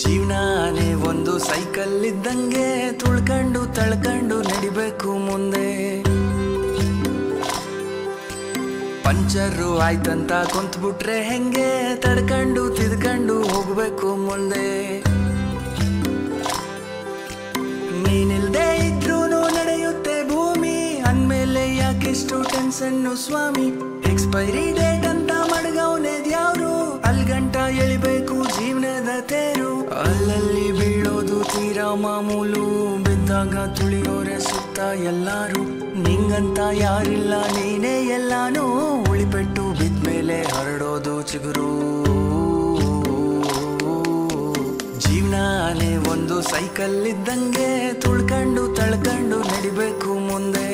ಜೀವನಾನೇ ಒಂದು ಸೈಕಲ್ ಇದ್ದಂಗೆ ತುಳ್ಕೊಂಡು ತಳ್ಕೊಂಡು ನಡಿಬೇಕು ಮುಂದೆ. ಪಂಚರು ಆಯ್ತಂತ ಕುಂತ್ಬಿಟ್ರೆ ಹೆಂಗೆ ತಡ್ಕೊಂಡು ತಿದ್ಕೊಂಡು ಹೋಗ್ಬೇಕು ಮುಂದೆ. ನೀನಿಲ್ದೇ ಇದ್ರೂನು ನಡೆಯುತ್ತೆ ಭೂಮಿ, ಅಂದ್ಮೇಲೆ ಯಾಕೆಷ್ಟು ಟೆನ್ಷನ್ನು ಸ್ವಾಮಿ. ಎಕ್ಸ್ಪೈರಿ ಡೇಟ್ ಅಂತ ಮಡಗವನೇದ್ಯಾವ್ರು, ಅಲ್ಗಂಟ ಎಳಿಬೇಕು ಜೀವನದ ತೇರು. ಅಲ್ಲಲ್ಲಿ ಬೀಳೋದು ತೀರಾ ಮಾಮೂಲು, ಬಿದ್ದಾಗ ತುಳಿಯೋರೆ ಸುತ್ತ ಎಲ್ಲಾರು. ನಿಂಗಂತ ಯಾರಿಲ್ಲ ನೀನೇ ಎಲ್ಲಾನು, ಉಳಿಪೆಟ್ಟು ಬಿದ್ಮೇಲೆ ಹರಡೋದು ಚಿಗುರು. ಜೀವನಾನೇ ಒಂದು ಸೈಕಲ್ ಇದ್ದಂಗೆ ತುಳ್ಕೊಂಡು ತಳ್ಕೊಂಡು ನಡಿಬೇಕು ಮುಂದೆ.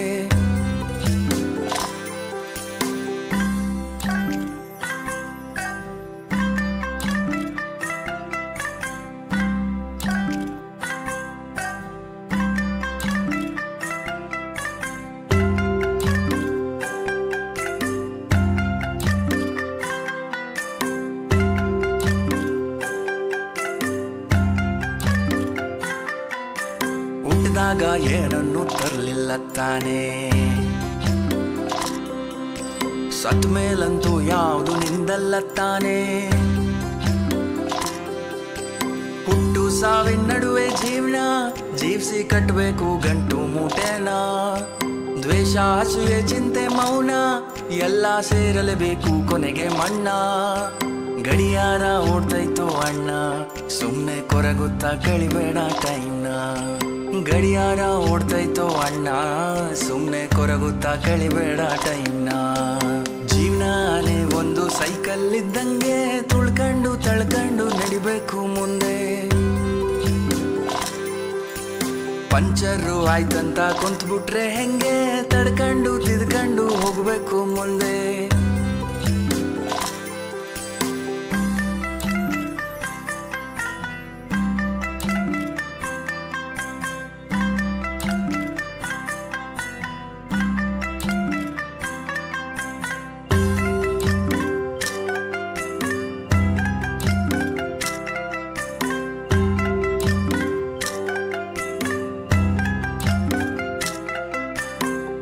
ಹುಟ್ಟಿದಾಗ ಏನನ್ನು ತರಲಿಲ್ಲ ತಾನೇ, ಸತ್ ಮೇಲಂತೂ ಯಾವುದು ನಿಂದಲ್ಲ ತಾನೇ. ಹುಟ್ಟು ಸಾವಿನ ನಡುವೆ ಜೀವನ ಜೀವಿಸಿ ಕಟ್ಟಬೇಕು ಗಂಟು ಮೂಟೆನ. ದ್ವೇಷ ಹಸುವೆ ಚಿಂತೆ ಮೌನ ಎಲ್ಲ ಸೇರಲೇಬೇಕು ಕೊನೆಗೆ ಮಣ್ಣ. ಗಡಿಯಾರ ಓಡ್ತೈತು ಅಣ್ಣ, ಸುಮ್ನೆ ಕೊರಗುತ್ತಾ ಕಳಿಬೇಡ ಟೈಮ್ನ. ಗಡಿಯಾರ ಓಡ್ತೈತೋ ಅಣ್ಣ, ಸುಮ್ನೆ ಕೊರಗುತ್ತಾ ಕಳಿಬೇಡ ಟೈಮ್ನ. ಜೀವನಾನೇ ಒಂದು ಸೈಕಲ್ ಇದ್ದಂಗೆ ತುಳ್ಕೊಂಡು ತಳ್ಕೊಂಡು ನಡಿಬೇಕು ಮುಂದೆ. ಪಂಚರು ಆಯ್ತಂತ ಕುಂತ್ಬಿಟ್ರೆ ಹೆಂಗೆ ತಡ್ಕೊಂಡು ತಿದ್ಕೊಂಡು ಹೋಗ್ಬೇಕು ಮುಂದೆ.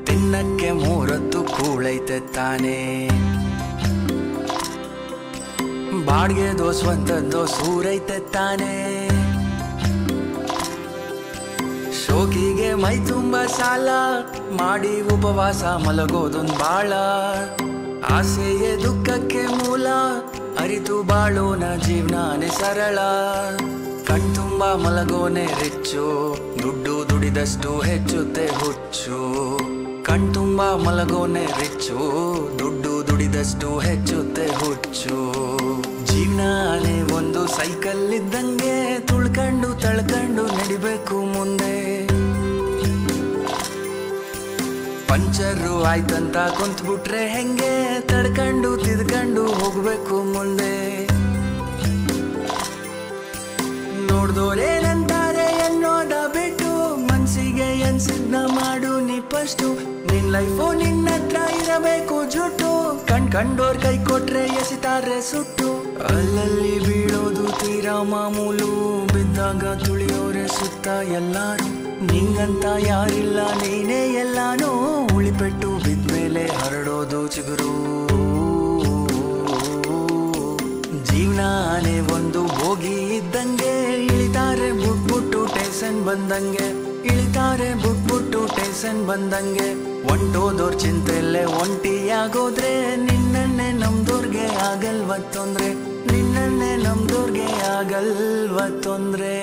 ತಿನ್ನಕ್ಕೆ ಮೂರತ್ತು ಕೂಳೈತೆ ತಾನೇ, ಬಾಡ್ಗೆದೋ ಸ್ವಂತದ್ದೋ ಸೂರೈತೆ ತಾನೇ. ಶೋಕಿಗೆ ಮೈ ತುಂಬ ಸಾಲ ಮಾಡಿ ಉಪವಾಸ ಮಲಗೋದೊಂದು ಬಾಳ. ಆಸೆಯೇ ದುಃಖಕ್ಕೆ ಮೂಲ, ಅರಿತು ಬಾಳೋನ ಜೀವನಾನೇ ಸರಳ. ಕಣ್ತುಂಬ ಮಲಗೋನೆ ರಿಚ್ಚು, ದುಡ್ಡು ದುಡಿದಷ್ಟು ಹೆಚ್ಚುತ್ತೆ ಹುಚ್ಚು. ಕಣ್ತುಂಬ ಮಲಗೋನೆ ರಿಚ್ಚು, ದುಡ್ಡು ದುಡಿದಷ್ಟು ಹೆಚ್ಚುತ್ತೆ ಹುಚ್ಚು. ಜೀವನಾನೇ ಒಂದು ಸೈಕಲ್ ಇದ್ದಂಗೆ ತುಳ್ಕೊಂಡು ತಳ್ಕೊಂಡು ನಡಿಬೇಕು ಮುಂದೆ. ಪಂಚರು ಆಯ್ತಂತ ಕುಂತ್ಬಿಟ್ರೆ ಹೆಂಗೆ ತಡ್ಕೊಂಡು ತಿದ್ಕೊಂಡು ಹೋಗ್ಬೇಕು ಮುಂದೆ. ನೋಡ್ದೋರೇನಂತಾರೆ ಅನ್ನೋದ ಬಿಟ್ಟು, ಮನ್ಸಿಗೆ ಎನ್ಸಿದ್ನ ಮಾಡು ನೀ ಫಸ್ಟು. ನಿನ್ ಲೈಫು ನಿನ್ನ ಹತ್ರ ಇರಬೇಕು ಜುಟ್ಟು, ಕಂಡೋರ್ ಕೈ ಕೊಟ್ರೆ ಎಸಿತಾರೆ ಸುಟ್ಟು. ಅಲ್ಲಲ್ಲಿ ಬೀಳೋದು ತೀರಾ ಮಾಮೂಲು, ಬಿದ್ದಾಗ ತುಳಿಯೋರೆ ಸುತ್ತ ಎಲ್ಲಾರು. ನಿಂಗಂತ ಯಾರಿಲ್ಲ ನೀನೇ ಎಲ್ಲಾನು, ಉಳಿಪೆಟ್ಟು ಬಿದ್ಮೇಲೆ ಹರಡೋದು ಚಿಗುರು. ಜೀವನಾನೇ ಒಂದು ಬೋಗಿ ಇದ್ದಂಗೆ, ಇಳಿತಾರೆ ಬುಟ್ಬುಟ್ಟು ಟೇಷನ್ ಬಂದಂಗೆ. ಇಳಿತಾರೆ ಬುಟ್ಬುಟ್ಟು ಟೇಷನ್ ಬಂದಂಗೆ. ಒಂಟೋದೋರ್ ಚಿಂತೆಲ್ಲೇ ಒಂಟಿಯಾಗೋದ್ರೆ, ನಿನ್ನನ್ನೇ ನಮ್ದೋರ್ಗೆ ಆಗಲ್ವ ತೊಂದ್ರೆ. ನಿನ್ನನ್ನೇ ನಮ್ದೋರ್ಗೆ ಆಗಲ್ವ ತೊಂದ್ರೆ.